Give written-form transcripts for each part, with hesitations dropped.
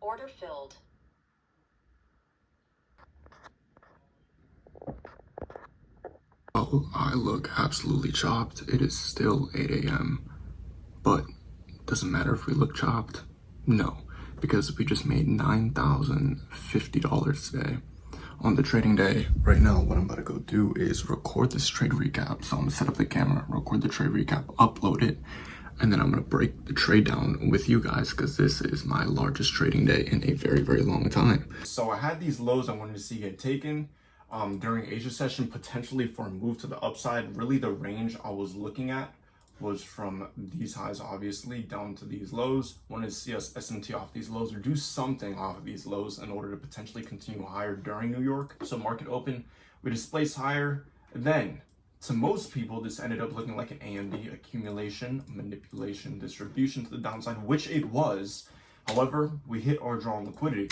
Order filled. Oh, I look absolutely chopped. It is still 8 a.m. But doesn't matter if we look chopped. No, because we just made $9,050 today on the trading day. Right now, what I'm about to go do is record this trade recap. So I'm gonna set up the camera, record the trade recap, upload it, and then I'm gonna break the trade down with you guys because this is my largest trading day in a very, very long time. So I had these lows I wanted to see get taken during Asia session, potentially for a move to the upside. Really, the range I was looking at was from these highs, obviously, down to these lows. Wanted to see us SMT off these lows or do something off of these lows in order to potentially continue higher during New York. So market open, we displaced higher. Then, to most people, this ended up looking like an AMD accumulation, manipulation, distribution to the downside, which it was. However, we hit our draw on liquidity.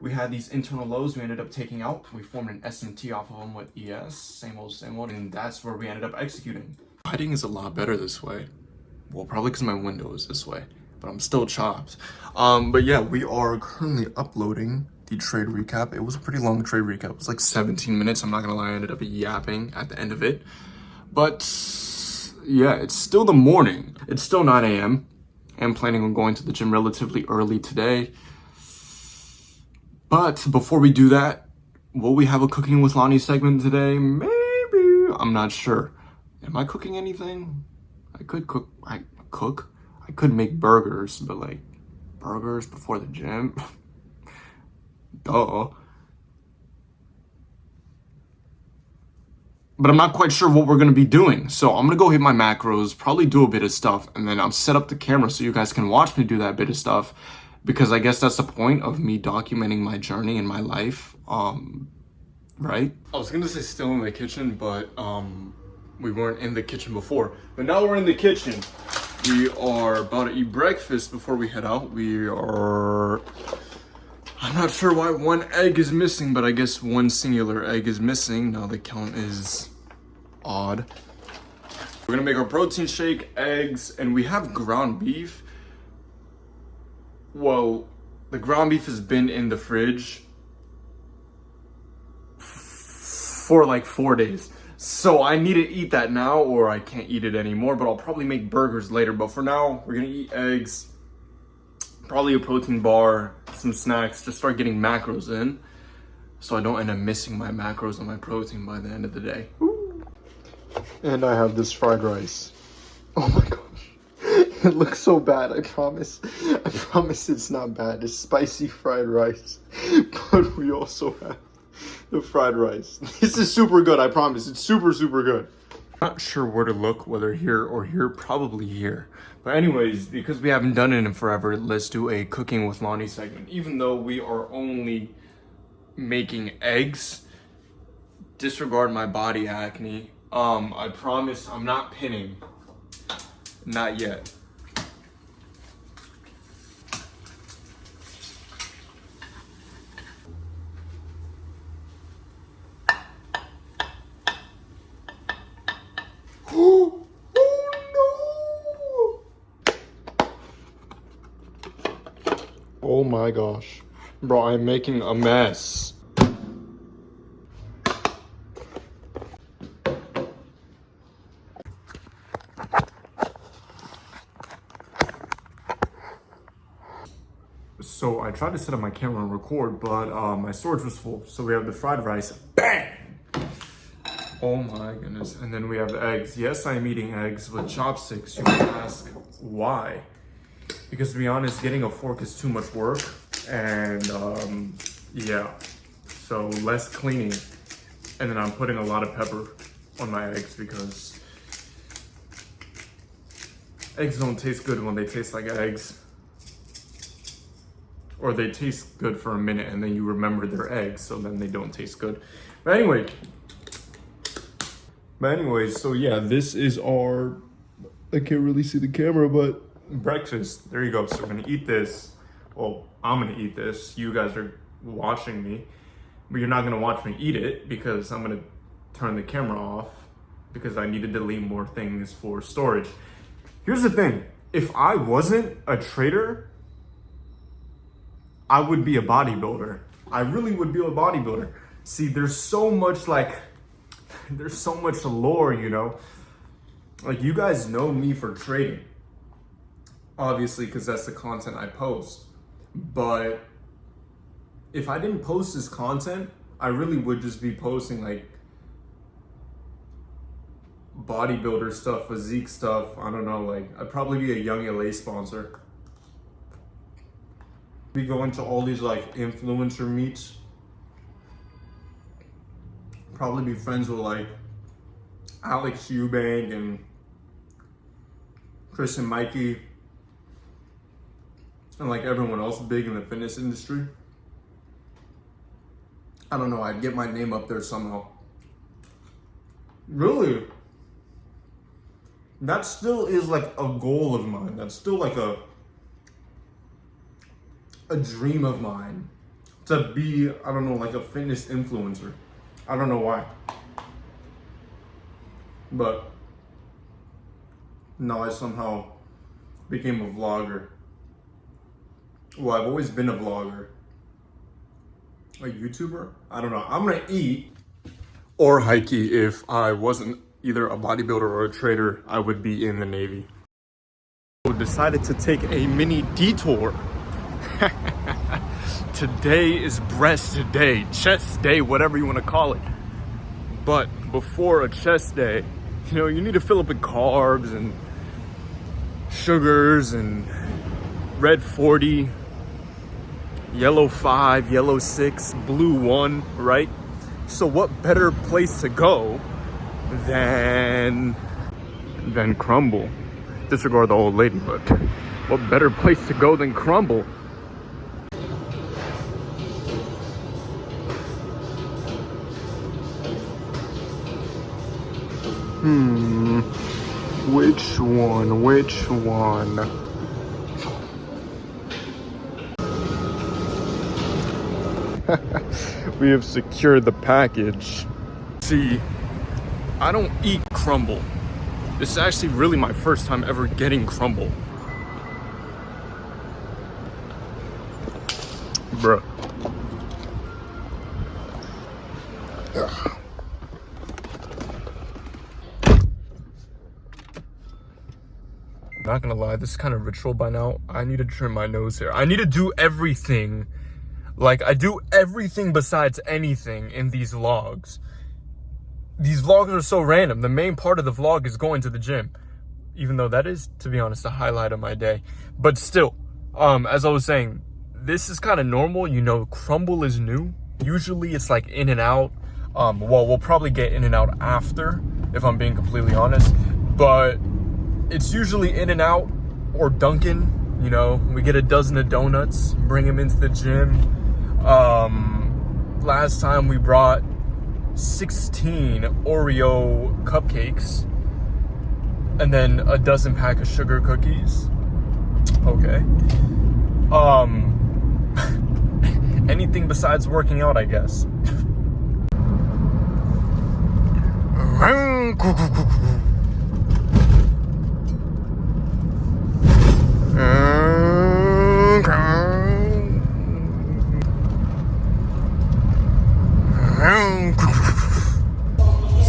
We had these internal lows we ended up taking out. We formed an SMT off of them with ES, same old, and that's where we ended up executing. Lighting is a lot better this way. Well, probably because my window is this way, but I'm still chopped. But yeah, we are currently uploading the trade recap. It was a pretty long trade recap. It was like 17 minutes. I'm not gonna lie, I ended up yapping at the end of it. But yeah, it's still the morning. It's still 9 a.m. I'm planning on going to the gym relatively early today. But before we do that, will we have a Cooking with Lonnie segment today? Maybe. I'm not sure. Am I cooking anything? I could cook. I could make burgers, but like burgers before the gym? Duh. But I'm not quite sure what we're gonna be doing. So I'm gonna go hit my macros, probably do a bit of stuff, and then I'll set up the camera so you guys can watch me do that bit of stuff. Because I guess that's the point of me documenting my journey in my life, right? I was gonna say still in the kitchen, but we weren't in the kitchen before. But now we're in the kitchen. We are about to eat breakfast before we head out. I'm not sure why one egg is missing, but I guess one singular egg is missing. Now the count is odd. We're gonna make our protein shake, eggs, and we have ground beef. Well, the ground beef has been in the fridge for like 4 days. So I need to eat that now or I can't eat it anymore, but I'll probably make burgers later. But for now, we're gonna eat eggs, probably a protein bar, some snacks, just start getting macros in so I don't end up missing my macros and my protein by the end of the day. Woo. And I have this fried rice. Oh my gosh. It looks so bad, I promise. I promise it's not bad. It's spicy fried rice. But we also have the fried rice. This is super good, I promise. It's super, super good. Not sure where to look, whether here or here, probably here. But anyways, because we haven't done it in forever, let's do a Cooking with Lonnie segment. Even though we are only making eggs, disregard my body acne. I promise I'm not pinning. Not yet. Oh no! Oh my gosh. Bro, I'm making a mess. So I tried to set up my camera and record, but my storage was full. So we have the fried rice. Bang! Oh my goodness. And then we have the eggs. Yes, I am eating eggs with chopsticks. You might ask why. Because to be honest, getting a fork is too much work. And yeah, so less cleaning. And then I'm putting a lot of pepper on my eggs because eggs don't taste good when they taste like eggs. Or they taste good for a minute and then you remember they're eggs, so then they don't taste good. But anyways, so yeah, this is our, I can't really see the camera, but breakfast. There you go. So we're gonna eat this. Well, I'm gonna eat this. You guys are watching me, but you're not gonna watch me eat it because I'm gonna turn the camera off because I need to delete more things for storage. Here's the thing. If I wasn't a trader, I would be a bodybuilder. I really would be a bodybuilder. See, there's so much lore, you know? Like, you guys know me for trading. Obviously, because that's the content I post. But if I didn't post this content, I really would just be posting like bodybuilder stuff, physique stuff. I don't know, like I'd probably be a Young LA sponsor. Be going to all these like influencer meets. Probably be friends with like Alex Eubank and Chris and Mikey and like everyone else big in the fitness industry. I don't know, I'd get my name up there somehow. Really? That still is like a goal of mine. That's still like a dream of mine. To be, I don't know, like a fitness influencer. I don't know why. But now I somehow became a vlogger. Well, I've always been a vlogger. A YouTuber? I don't know. I'm gonna eat. Or hikey, if I wasn't either a bodybuilder or a trader, I would be in the Navy. So decided to take a mini detour. Today is breast day, chest day, whatever you want to call it. But before a chest day, you know, you need to fill up with carbs and sugars and red 40, yellow 5, yellow 6, blue 1, right? So what better place to go than Crumble? Disregard the old lady, but what better place to go than Crumble? Which one? We have secured the package. See, I don't eat Crumble. This is actually really my first time ever getting Crumble. Bruh. Ugh. Not gonna lie, this is kind of ritual by now. I need to trim my nose hair. I need to do everything. Like, I do everything besides anything in these vlogs. These vlogs are so random. The main part of the vlog is going to the gym. Even though that is, to be honest, the highlight of my day. But still, as I was saying, this is kind of normal. You know, Crumble is new. Usually it's like in and out. Well, we'll probably get in and out after, if I'm being completely honest. But it's usually in and out or Dunkin'. You know, we get a dozen of donuts, bring them into the gym. Last time we brought 16 Oreo cupcakes and then a dozen pack of sugar cookies. Okay. Anything besides working out, I guess.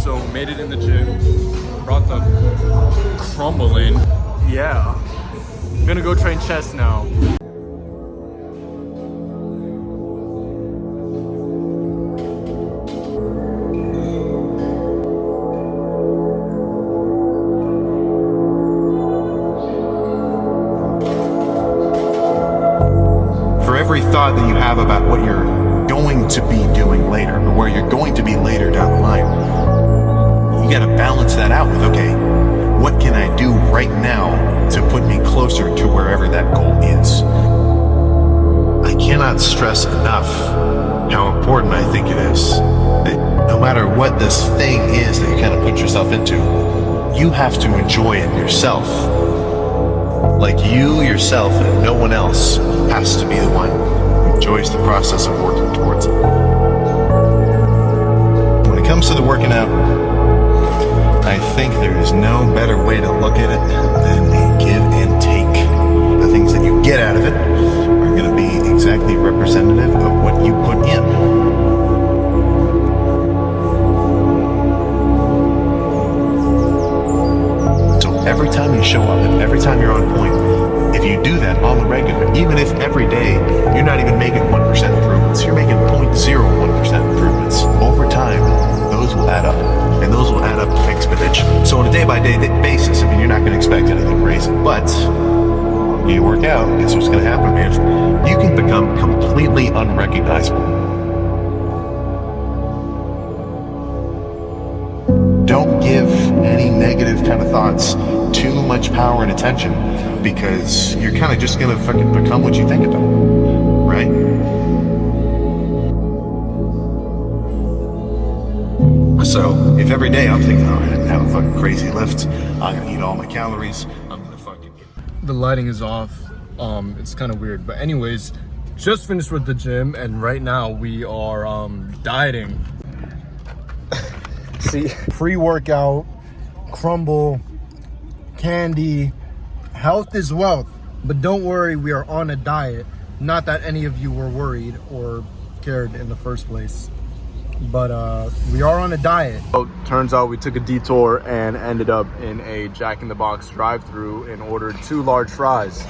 So made it in the gym, brought the Crumble in. Yeah, I'm gonna go train chest now. For every thought that you have about what you're going to be doing later, or where you're going to be later down the line, you gotta balance that out with, okay, what can I do right now to put me closer to wherever that goal is? I cannot stress enough how important I think it is that no matter what this thing is that you kind of put yourself into, you have to enjoy it yourself. Like you yourself and no one else has to be the one who enjoys the process of working towards it. When it comes to the working out, I think there is no better way to look at it than a give and take. The things that you get out of it are going to be exactly And even if every day you're not even making 1% improvements, you're making 0.01% improvements, over time, those will add up. And those will add up exponentially. So on a day-by-day basis, I mean, you're not going to expect anything crazy. But you work out, guess what's going to happen, man? You can become completely unrecognizable. Don't give any negative kind of thoughts too much power and attention, because you're kind of just going to fucking become what you think about, right? So if every day I'm thinking, oh, I'm gonna have a fucking crazy lift, I'm gonna eat all my calories, I'm gonna fucking get... The lighting is off. It's kind of weird, but anyways, just finished with the gym, and right now we are dieting. See, pre-workout, crumble, candy, health is wealth. But don't worry, we are on a diet. Not that any of you were worried or cared in the first place. But we are on a diet. So, turns out we took a detour and ended up in a Jack in the Box drive-thru and ordered 2 large fries.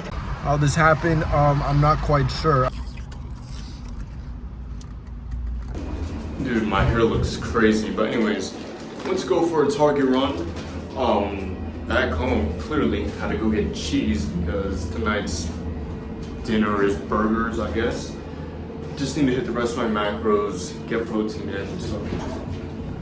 How this happened, I'm not quite sure. Dude, my hair looks crazy, but anyways, let's go for a Target run. Back home, clearly had to go get cheese because tonight's dinner is burgers, I guess. Just need to hit the rest of my macros, get protein in.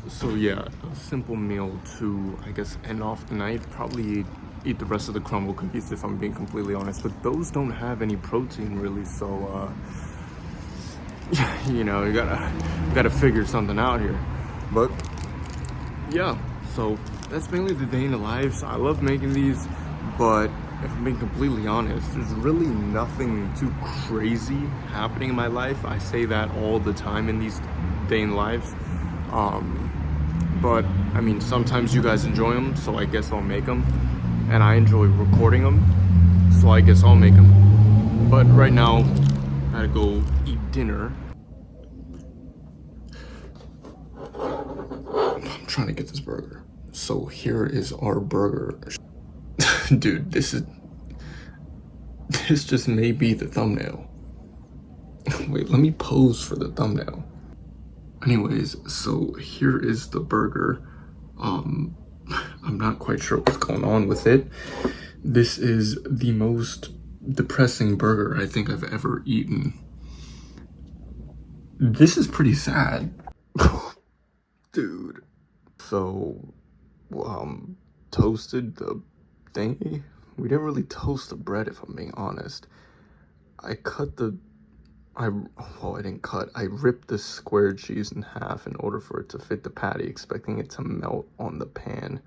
So yeah, a simple meal to, I guess, end off the night. Probably eat the rest of the crumble cookies if I'm being completely honest, but those don't have any protein really, so you know, you gotta figure something out here. But yeah, so that's mainly the day in the life. So I love making these, but if I'm being completely honest, there's really nothing too crazy happening in my life. I say that all the time in these day in lives. But I mean, sometimes you guys enjoy them, so I guess I'll make them. And I enjoy recording them, so I guess I'll make them. But right now, I gotta go eat dinner. I'm trying to get this burger. So here is our burger. Dude, this just may be the thumbnail. Wait, let me pose for the thumbnail. Anyways, so here is the burger. I'm not quite sure what's going on with it. This is the most depressing burger I think I've ever eaten. This is pretty sad. Dude. So, toasted the thingy. We didn't really toast the bread, if I'm being honest. I didn't cut. I ripped the square cheese in half in order for it to fit the patty, expecting it to melt on the pan.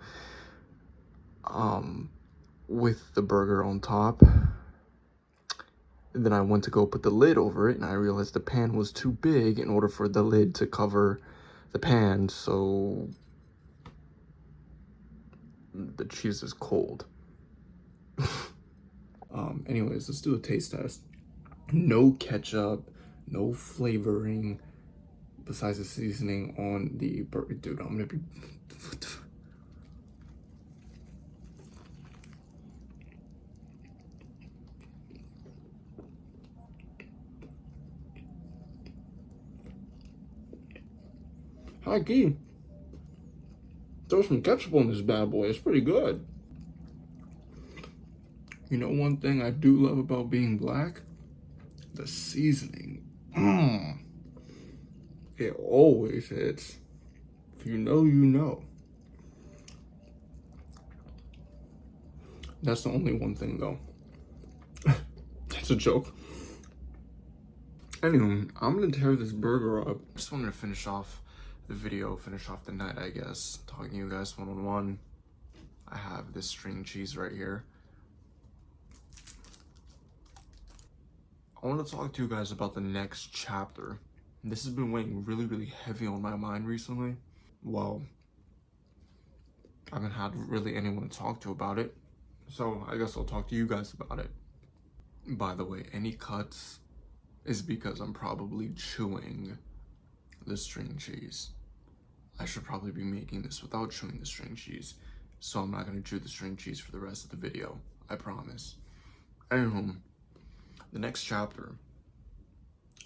With the burger on top. And then I went to go put the lid over it, and I realized the pan was too big in order for the lid to cover the pan, so the cheese is cold. Anyways, let's do a taste test. No ketchup, no flavoring besides the seasoning on the burger. Dude, I'm gonna be... What the... Hi, Key. Throw some ketchup on this bad boy. It's pretty good. You know one thing I do love about being black? The seasoning. It always hits. If you know, you know. That's the only one thing, though. That's a joke. Anyway, I'm gonna tear this burger up. Just wanted to finish off the video, finish off the night, I guess. Talking to you guys one-on-one. I have this string cheese right here. I want to talk to you guys about the next chapter. This has been weighing really, really heavy on my mind recently. Well, I haven't had really anyone to talk to about it, so I guess I'll talk to you guys about it. By the way, any cuts is because I'm probably chewing the string cheese. I should probably be making this without chewing the string cheese, so I'm not going to chew the string cheese for the rest of the video. I promise. Anywho, The next chapter,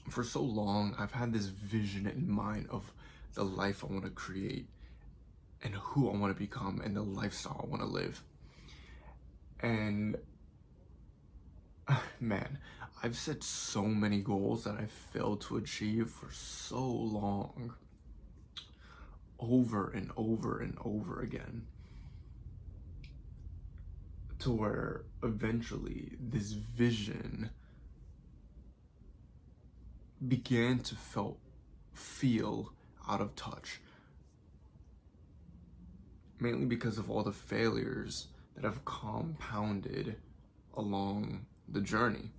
for so long, I've had this vision in mind of the life I want to create and who I want to become and the lifestyle I want to live. And man, I've set so many goals that I've failed to achieve for so long, over and over and over again, to where eventually this vision began to feel out of touch, mainly because of all the failures that have compounded along the journey.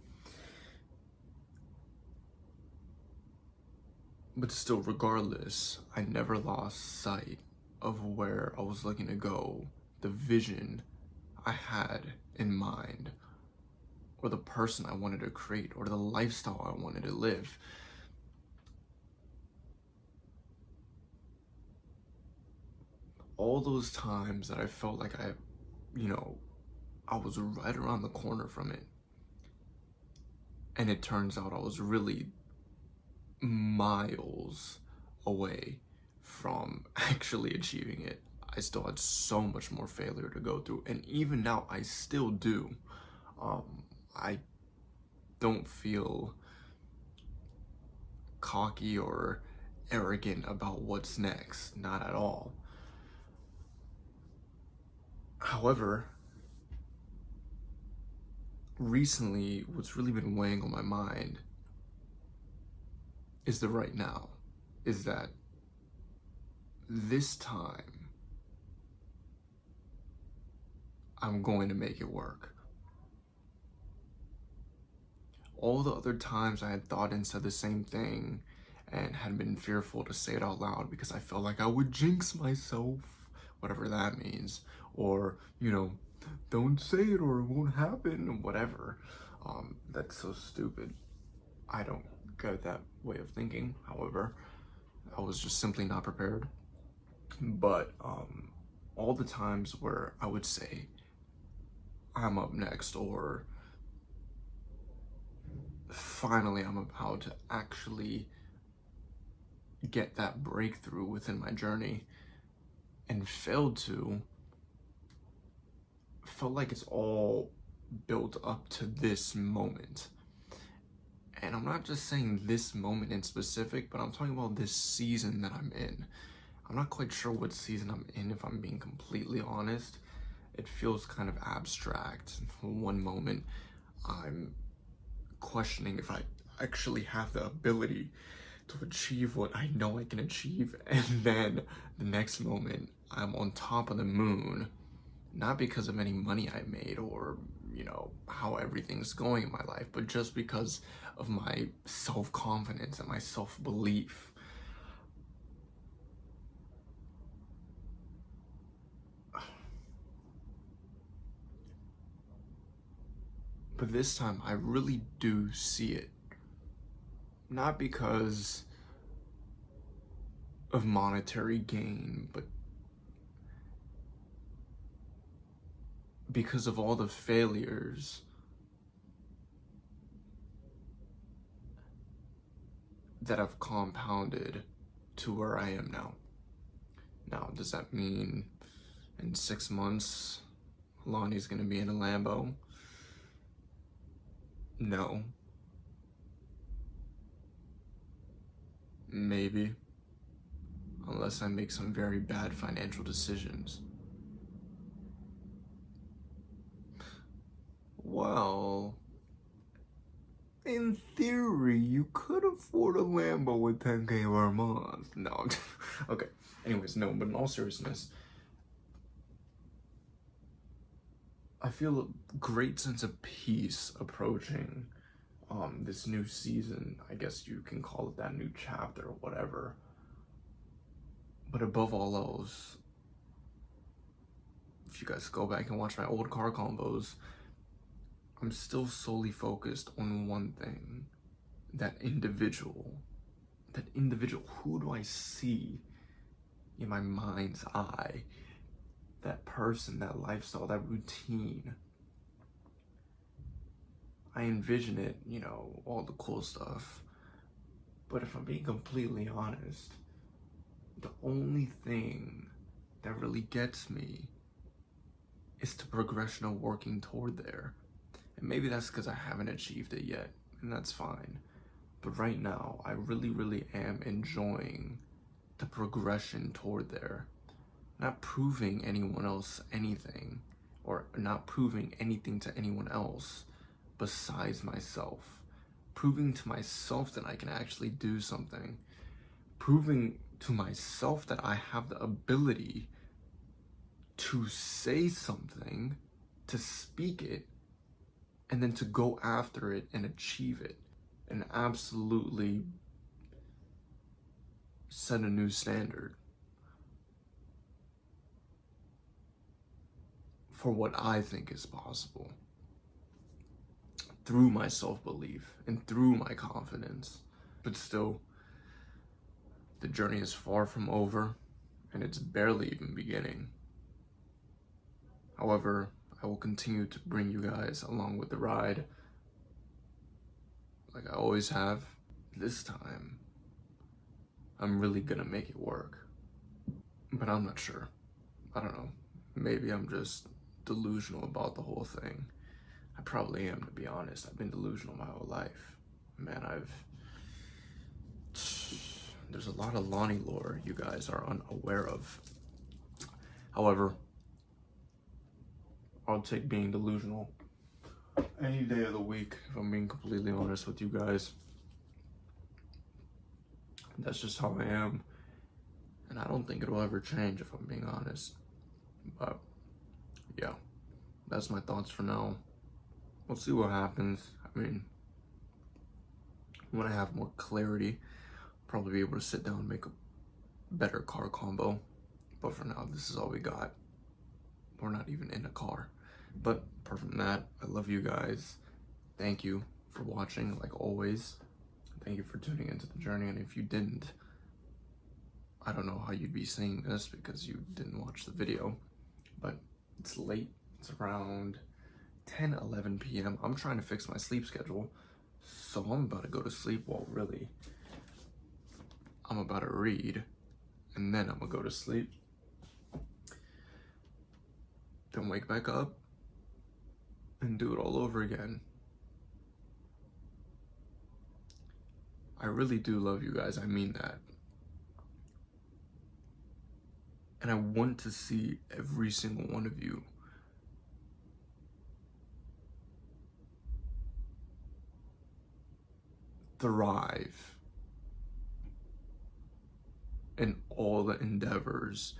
But still, regardless, I never lost sight of where I was looking to go, the vision I had in mind, or the person I wanted to create, or the lifestyle I wanted to live. All those times that I felt like I was right around the corner from it, and it turns out I was really miles away from actually achieving it. I still had so much more failure to go through, and even now I still do. I don't feel cocky or arrogant about what's next, not at all. However, recently, what's really been weighing on my mind is the right now, is that this time I'm going to make it work. All the other times I had thought and said the same thing and had been fearful to say it out loud because I felt like I would jinx myself, whatever that means, or, don't say it or it won't happen, whatever. That's so stupid. I don't get that way of thinking. However, I was just simply not prepared. But all the times where I would say I'm up next, or finally I'm about to actually get that breakthrough within my journey and failed to, felt like it's all built up to this moment. And I'm not just saying this moment in specific, but I'm talking about this season that I'm in. I'm not quite sure what season I'm in, if I'm being completely honest. It feels kind of abstract. One moment, I'm questioning if I actually have the ability to achieve what I know I can achieve. And then the next moment, I'm on top of the moon, not because of any money I made or, how everything's going in my life, but just because of my self-confidence and my self-belief. But this time, I really do see it. Not because of monetary gain, but because of all the failures that have compounded to where I am now. Now, does that mean in 6 months, Lonnie's gonna be in a Lambo? No. Maybe. Unless I make some very bad financial decisions. Well, in theory, you could afford a Lambo with 10K per month. No, okay. Anyways, no, but in all seriousness, I feel a great sense of peace approaching this new season. I guess you can call it that, new chapter or whatever. But above all else, if you guys go back and watch my old car combos, I'm still solely focused on one thing. That individual, who do I see in my mind's eye? That person, that lifestyle, that routine. I envision it, you know, all the cool stuff. But if I'm being completely honest, the only thing that really gets me is the progression of working toward there. And maybe that's because I haven't achieved it yet, and that's fine. But right now, I really, really am enjoying the progression toward there. Not proving anyone else anything, or not proving anything to anyone else besides myself. Proving to myself that I can actually do something. Proving to myself that I have the ability to say something, to speak it, and then to go after it and achieve it. And absolutely set a new standard for what I think is possible through my self-belief and through my confidence. But still, the journey is far from over, and it's barely even beginning. However, I will continue to bring you guys along with the ride, like I always have. This time, I'm really gonna make it work. But I'm not sure. I don't know. Maybe I'm just delusional about the whole thing. I probably am, to be honest. I've been delusional my whole life. Man, there's a lot of Lonnie lore you guys are unaware of. However, I'll take being delusional any day of the week, if I'm being completely honest with you guys. That's just how I am. And I don't think it'll ever change, if I'm being honest. But yeah, that's my thoughts for now. We'll see what happens. I mean, when I have more clarity, I'll probably be able to sit down and make a better car combo. But for now, this is all we got. We're not even in a car. But apart from that, I love you guys. Thank you for watching, like always. Thank you for tuning into the journey. And if you didn't, I don't know how you'd be seeing this because you didn't watch the video. But it's late. It's around 10-11 p.m. I'm trying to fix my sleep schedule. So I'm about to go to sleep. Well, really, I'm about to read. And then I'm going to go to sleep. Then wake back up and do it all over again. I really do love you guys. I mean that. And I want to see every single one of you thrive in all the endeavors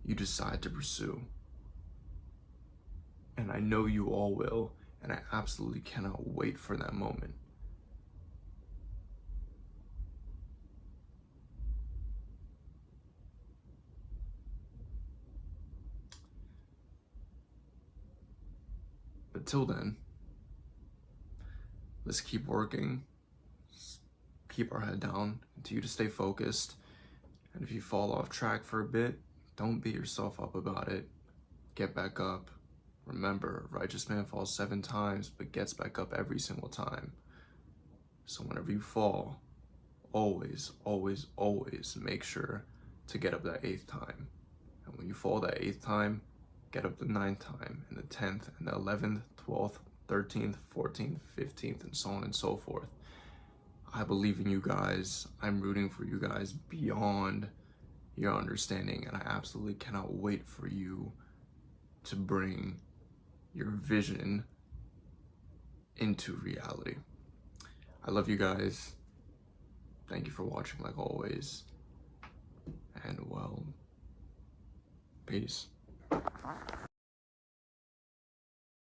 you decide to pursue. And I know you all will, and I absolutely cannot wait for that moment. But till then, let's keep working, keep our head down, continue to stay focused, and if you fall off track for a bit, don't beat yourself up about it. Get back up. Remember, a righteous man falls 7 times, but gets back up every single time. So whenever you fall, always, always, always make sure to get up that 8th time. And when you fall that 8th time, get up the 9th time, and the 10th, and the 11th, 12th, 13th, 14th, 15th, and so on and so forth. I believe in you guys. I'm rooting for you guys beyond your understanding, and I absolutely cannot wait for you to bring your vision into reality. I love you guys. Thank you for watching, like always. And well, peace.